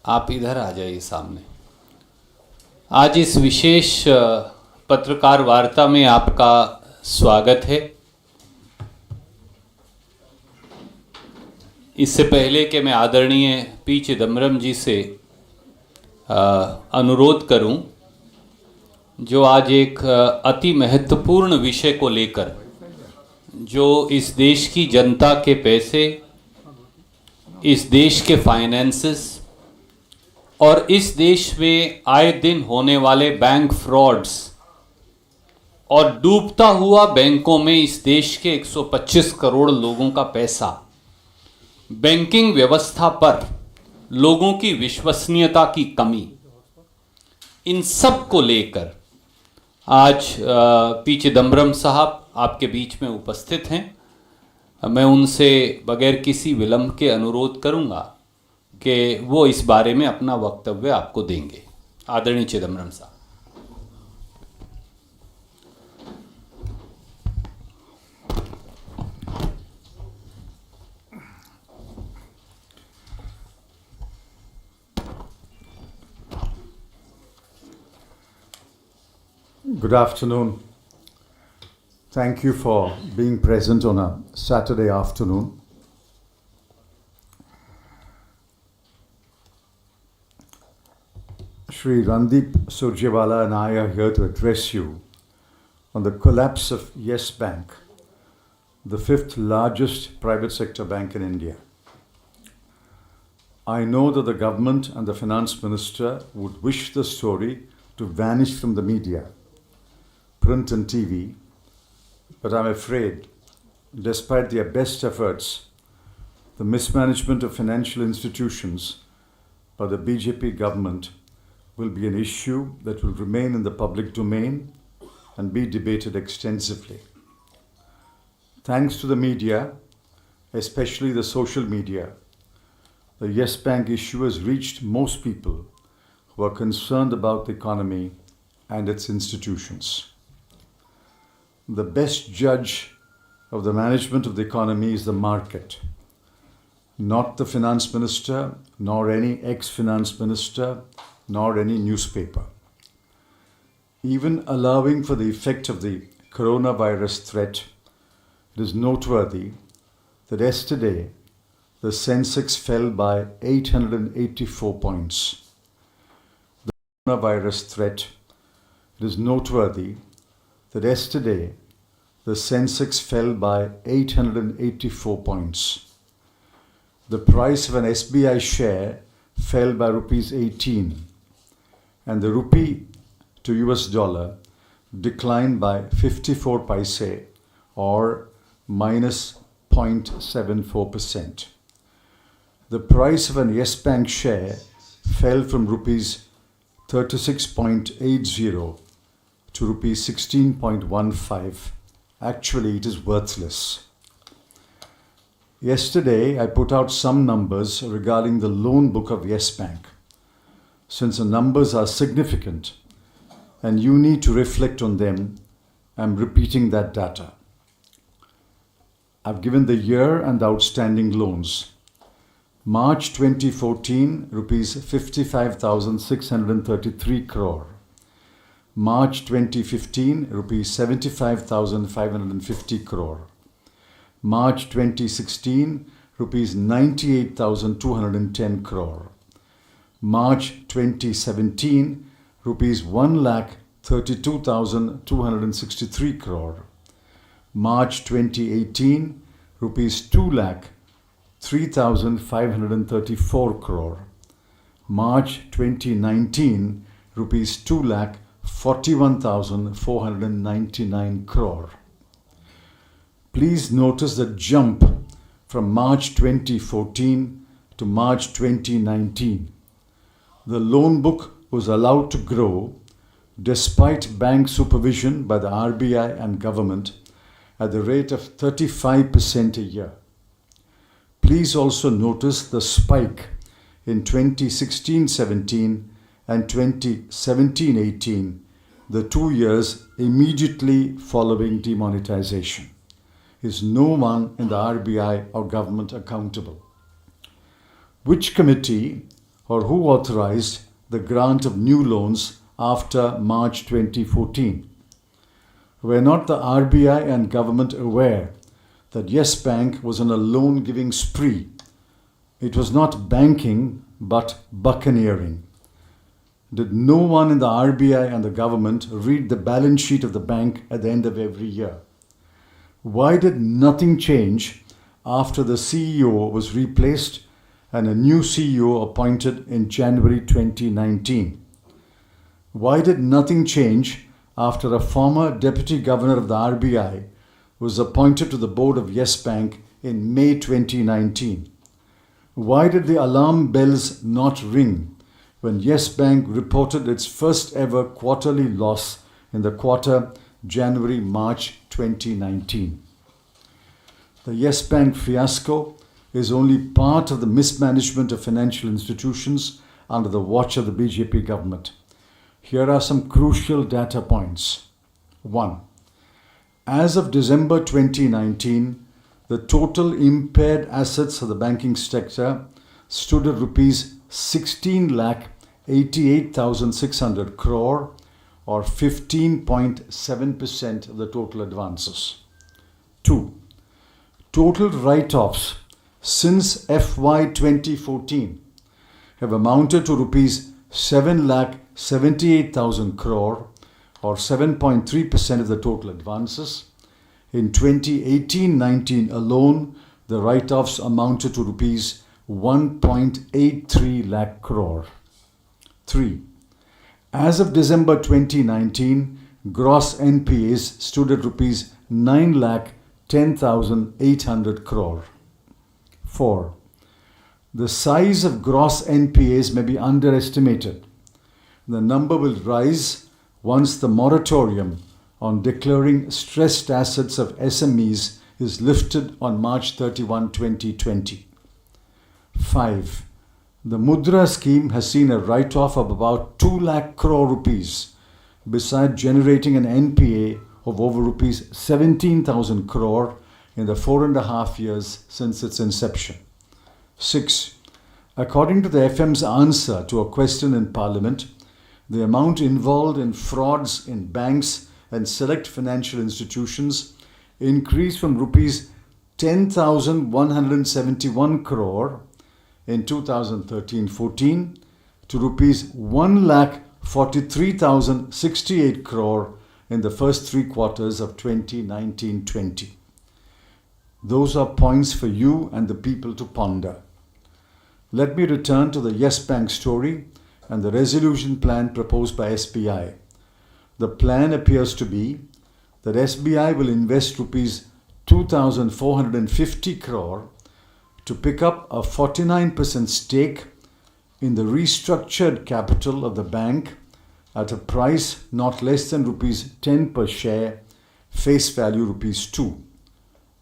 आप इधर आ जाइए सामने। आज इस विशेष पत्रकार वार्ता में आपका स्वागत है। इससे पहले कि मैं आदरणीय पी चिदम्बरम जी से अनुरोध करूं, जो आज एक अति महत्वपूर्ण विषय को लेकर, जो इस देश की जनता के पैसे, इस देश के फाइनेंसेस और इस देश में आए दिन होने वाले बैंक फ्रॉड्स और डूबता हुआ बैंकों में इस देश के 125 करोड़ लोगों का पैसा, बैंकिंग व्यवस्था पर लोगों की विश्वसनीयता की कमी, इन सब को लेकर आज पी चिदम्बरम साहब आपके बीच में उपस्थित हैं। मैं उनसे बगैर किसी विलंब के अनुरोध करूंगा कि वो इस बारे में अपना वक्तव्य आपको देंगे। आदरणीय चिदम्बरम साहब। Good afternoon. Thank you for being present on a Saturday afternoon. Shri Randeep, Surjewala and I are here to address you on the collapse of Yes Bank, the fifth largest private sector bank in India. I know that the government and the finance minister would wish the story to vanish from the media, print and TV, but I'm afraid, despite their best efforts, the mismanagement of financial institutions by the BJP government will be an issue that will remain in the public domain and be debated extensively. Thanks to the media, especially the social media, the Yes Bank issue has reached most people who are concerned about the economy and its institutions. The best judge of the management of the economy is the market, not the finance minister, nor any ex-finance minister, nor any newspaper. Even allowing for the effect of the coronavirus threat, it is noteworthy that yesterday the Sensex fell by 884 points. The coronavirus threat, it is noteworthy that yesterday the Sensex fell by 884 points. The price of an SBI share fell by rupees 18, and the rupee to US dollar declined by 54 paise or minus 0.74%. The price of an Yes Bank share fell from rupees 36.80 to rupees 16.15. Actually, it is worthless. Yesterday, I put out some numbers regarding the loan book of Yes Bank. Since the numbers are significant and you need to reflect on them, I'm repeating that data. I've given the year and the outstanding loans. March 2014, rupees 55,633 crore. March 2015, rupees 75,550 crore. March 2016, rupees 98,210 crore. March 2017, rupees 1,32,263 crore. March 2018, rupees 2,03,534 crore. March 2019, rupees 2,41,499 crore. Please notice the jump from March 2014 to March 2019. The loan book was allowed to grow despite bank supervision by the RBI and government at the rate of 35% a year. Please also notice the spike in 2016-17 and 2017-18, the 2 years immediately following demonetization. Is no one in the RBI or government accountable? Which committee or who authorized the grant of new loans after March 2014? Were not the RBI and government aware that Yes Bank was on a loan-giving spree? It was not banking, but buccaneering. Did no one in the RBI and the government read the balance sheet of the bank at the end of every year? Why did nothing change after the CEO was replaced and a new CEO appointed in January 2019? Why did nothing change after a former deputy governor of the RBI was appointed to the board of Yes Bank in May 2019? Why did the alarm bells not ring when Yes Bank reported its first ever quarterly loss in the quarter January-March 2019? The Yes Bank fiasco is only part of the mismanagement of financial institutions under the watch of the BJP government. Here are some crucial data points. 1. As of December 2019, the total impaired assets of the banking sector stood at rupees 16,88,600 crore or 15.7% of the total advances. 2. Total write-offs since FY 2014 have amounted to rupees 7,78,000 crore or 7.3% of the total advances. In 2018-19 alone, the write-offs amounted to rupees 1.83 lakh crore. 3. As of December 2019, gross NPAs stood at rupees 9,10,800 crore. 4. The size of gross NPAs may be underestimated. The number will rise once the moratorium on declaring stressed assets of SMEs is lifted on March 31, 2020. 5. The Mudra scheme has seen a write-off of about 2 lakh crore rupees, besides generating an NPA of over rupees 17,000 crore in the 4.5 years since its inception. 6. According to the FM's answer to a question in Parliament, the amount involved in frauds in banks and select financial institutions increased from rupees 10,171 crore in 2013-14 to rupees 1,43,068 crore in the first 3 quarters of 2019-20. Those are points for you and the people to ponder. Let me return to the Yes Bank story and the resolution plan proposed by SBI. The plan appears to be that SBI will invest rupees 2,450 crore to pick up a 49% stake in the restructured capital of the bank at a price not less than rupees 10 per share, face value rupees 2.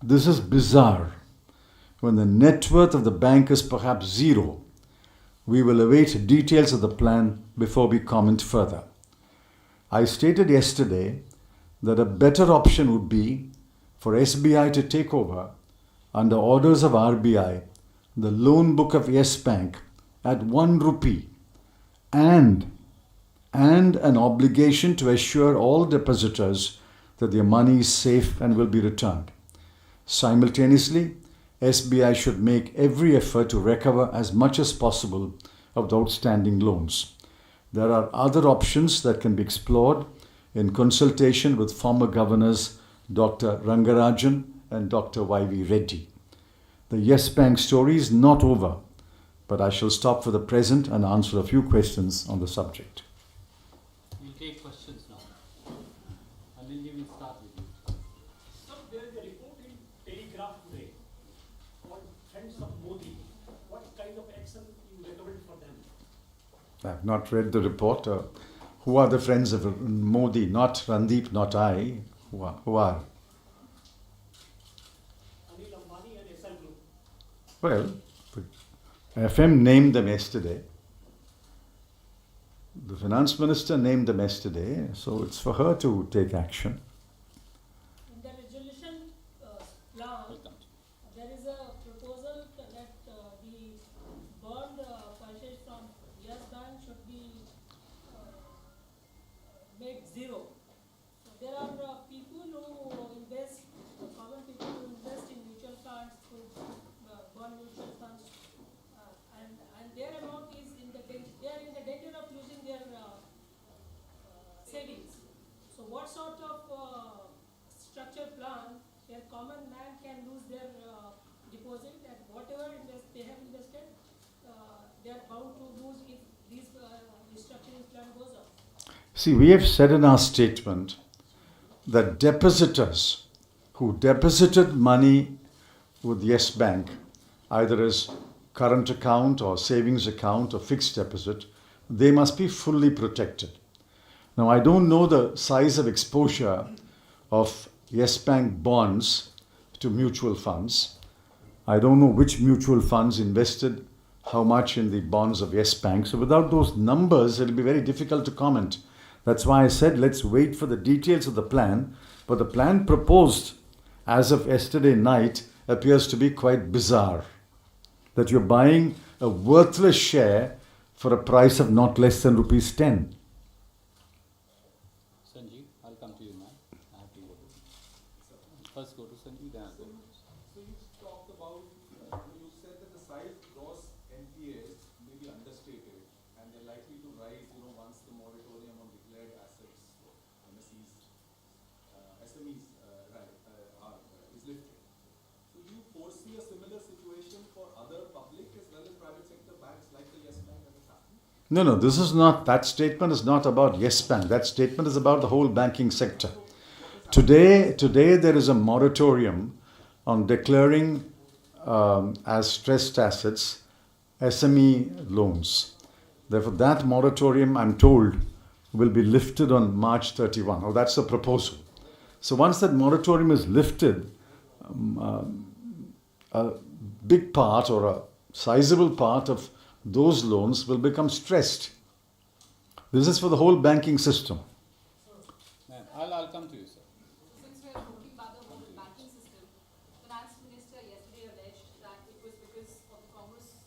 This is bizarre when the net worth of the bank is perhaps zero. We will await details of the plan before we comment further. I stated yesterday that a better option would be for SBI to take over, under orders of RBI, the loan book of Yes Bank at 1 rupee and an obligation to assure all depositors that their money is safe and will be returned. Simultaneously, SBI should make every effort to recover as much as possible of the outstanding loans. There are other options that can be explored in consultation with former governors Dr. Rangarajan and Dr. Y.V. Reddy. The Yes Bank story is not over, but I shall stop for the present and answer a few questions on the subject. We'll take questions now. Anil, we will start with you. Sir, there is a report in Telegraph today on friends of Modi. What kind of action you recommend for them? I have not read the report. Who are the friends of Modi? Not Randeep, not I. Who are? Anil Ambani and SL Group. Well, the FM named them yesterday. The finance minister named them yesterday, so it's for her to take action. In the resolution plan, there is a proposal that the bond purchase from See, we have said in our statement that depositors who deposited money with Yes Bank, either as current account or savings account or fixed deposit, they must be fully protected. Now, I don't know the size of exposure of Yes Bank bonds to mutual funds. I don't know which mutual funds invested how much in the bonds of Yes Bank. So without those numbers, it'll be very difficult to comment. That's why I said let's wait for the details of the plan. But the plan proposed as of yesterday night appears to be quite bizarre. That you're buying a worthless share for a price of not less than rupees 10. Sanjeev, I'll come to you, man. I have to go. First go to Sanjeev, then I'll go. So you talked about, you said that the size gross NPAs may be understated and they're likely to rise, once the moratorium on declared assets, MSEs, SMEs, is lifted. So do you foresee a similar situation for other public as well as private sector banks like the Yes Bank that is happening? No, this is not, that statement is not about Yes Bank. That statement is about the whole banking sector. Today there is a moratorium on declaring as stressed assets SME loans. Therefore, that moratorium, I'm told, will be lifted on March 31. Oh, that's the proposal. So once that moratorium is lifted, a big part or a sizable part of those loans will become stressed. This is for the whole banking system. Ma'am, I'll come to you, sir. Since we are talking about the whole banking system, the Finance Minister yesterday alleged that it was because of the Congress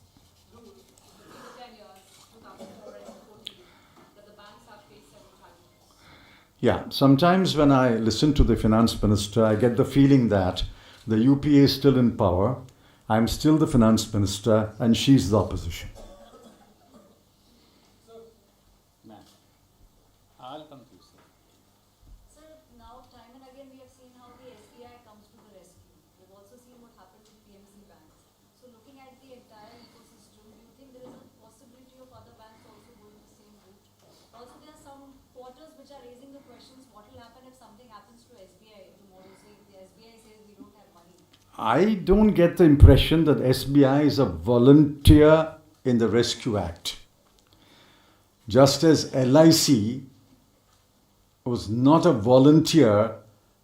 rule between the 10 years, 2004 and 2014, that the banks have faced several challenges. Yeah, sometimes when I listen to the finance minister, I get the feeling that the UPA is still in power, I'm still the finance minister, and she's the opposition. Ma'am, I'll come to you, sir. Sir, now time and again we have seen how the SBI comes to the rescue. We've also seen what happened with PMC banks. So looking at the entire ecosystem, do you think there is a possibility of other banks also going the same route? Also, there are some quarters which are raising the questions, what will happen if something happens to SBI tomorrow? Say if the SBI says we don't have money. I don't get the impression that SBI is a volunteer in the Rescue Act. Just as LIC was not a volunteer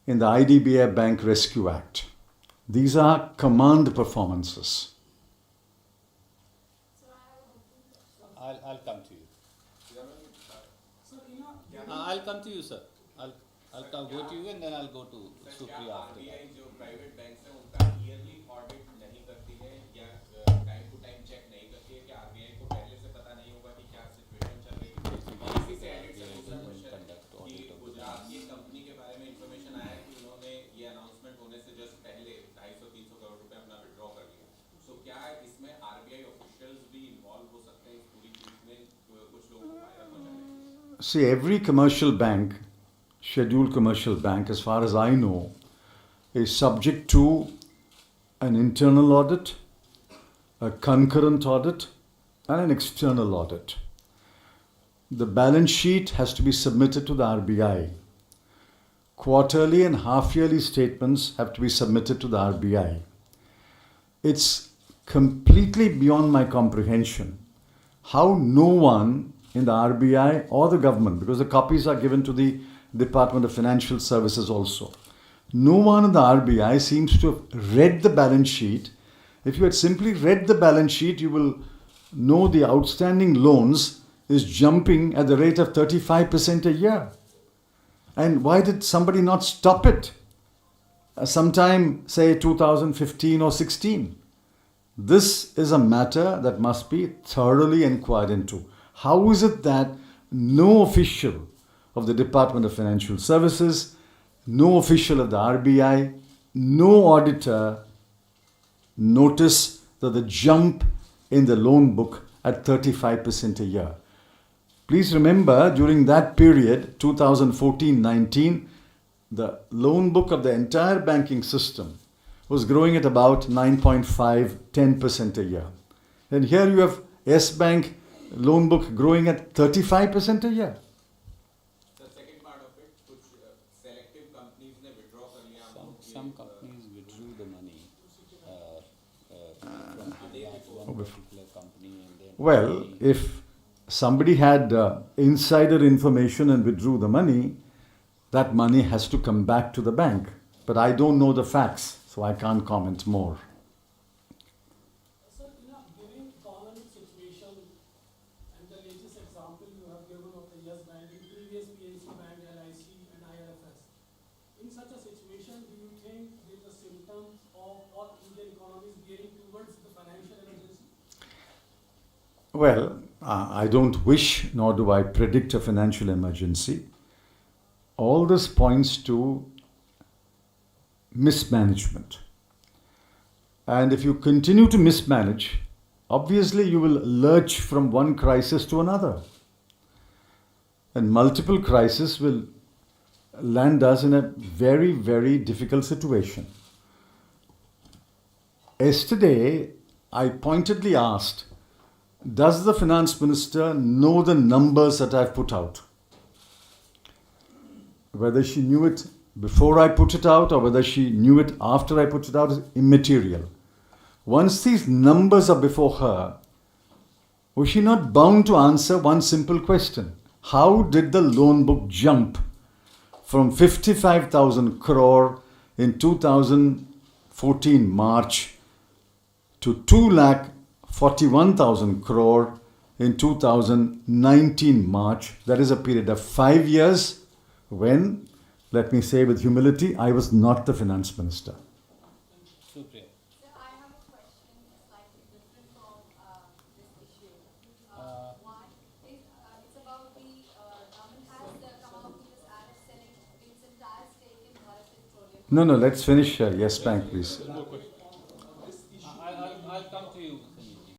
in the IDBI Bank Rescue Act. These are command performances. I'll come to you. I'll come to you, sir. I'll go to you and then I'll go to Supriya after that. जो private banks हैं उनका yearly audit नहीं करती है या time to time check नहीं करती है, क्या आरबीआई को पहले से पता नहीं होगा कि क्या सिचुएशन चल रही है? इसी से एडिट से दूसरा क्वेश्चन कि गुजरात की कंपनी के बारे में इंफॉर्मेशन आया है कि उन्होंने ये अनाउंसमेंट होने से जस्ट पहले 250-300 करोड़ रुपए अपना विड्रॉ कर लिया। सो क्या इसमें आरबीआई ऑफिशियल्स भी इन्वॉल्व हो सकते हैं इस पूरी चीज में, कुछ लोगों को फायदा पहुंचाने? See, every commercial bank, scheduled commercial bank, as far as I know, is subject to an internal audit, a concurrent audit, and an external audit. The balance sheet has to be submitted to the RBI. Quarterly and half-yearly statements have to be submitted to the RBI. It's completely beyond my comprehension how no one in the RBI or the government, because the copies are given to the Department of Financial Services also. No one in the RBI seems to have read the balance sheet. If you had simply read the balance sheet, you will know the outstanding loans is jumping at the rate of 35% a year. And why did somebody not stop it? Sometime, say 2015 or 16. This is a matter that must be thoroughly inquired into. How is it that no official of the Department of Financial Services, no official of the RBI, no auditor notice that the jump in the loan book at 35% a year? Please remember, during that period, 2014-19, the loan book of the entire banking system was growing at about 9.5-10% a year. And here you have S Bank loan book growing at 35% a year. Well, if somebody had insider information and withdrew the money, that money has to come back to the bank. But I don't know the facts, so I can't comment more. Sir, in a given economic situation, and the latest example you have given of the Yes Bank, in previous PNC Bank, LIC and IRFS, in such a situation, do you think there is a symptom of what Indian economy is gearing towards the financial emergency? Well, I don't wish nor do I predict a financial emergency. All this points to mismanagement. And if you continue to mismanage, obviously you will lurch from one crisis to another. And multiple crises will land us in a very, very difficult situation. Yesterday, I pointedly asked, does the finance minister know the numbers that I've put out? Whether she knew it before I put it out or whether she knew it after I put it out is immaterial. Once these numbers are before her, was she not bound to answer one simple question? How did the loan book jump from 55,000 crore in 2014 March to 2,41,000 crore in 2019 March? That is a period of 5 years when, let me say with humility, I was not the finance minister. Supriya. So I have a question slightly different from this issue. One is it's about the government has come out with this ad of selling its entire stake in Bharat Petroleum. No, let's finish Yes Bank, please.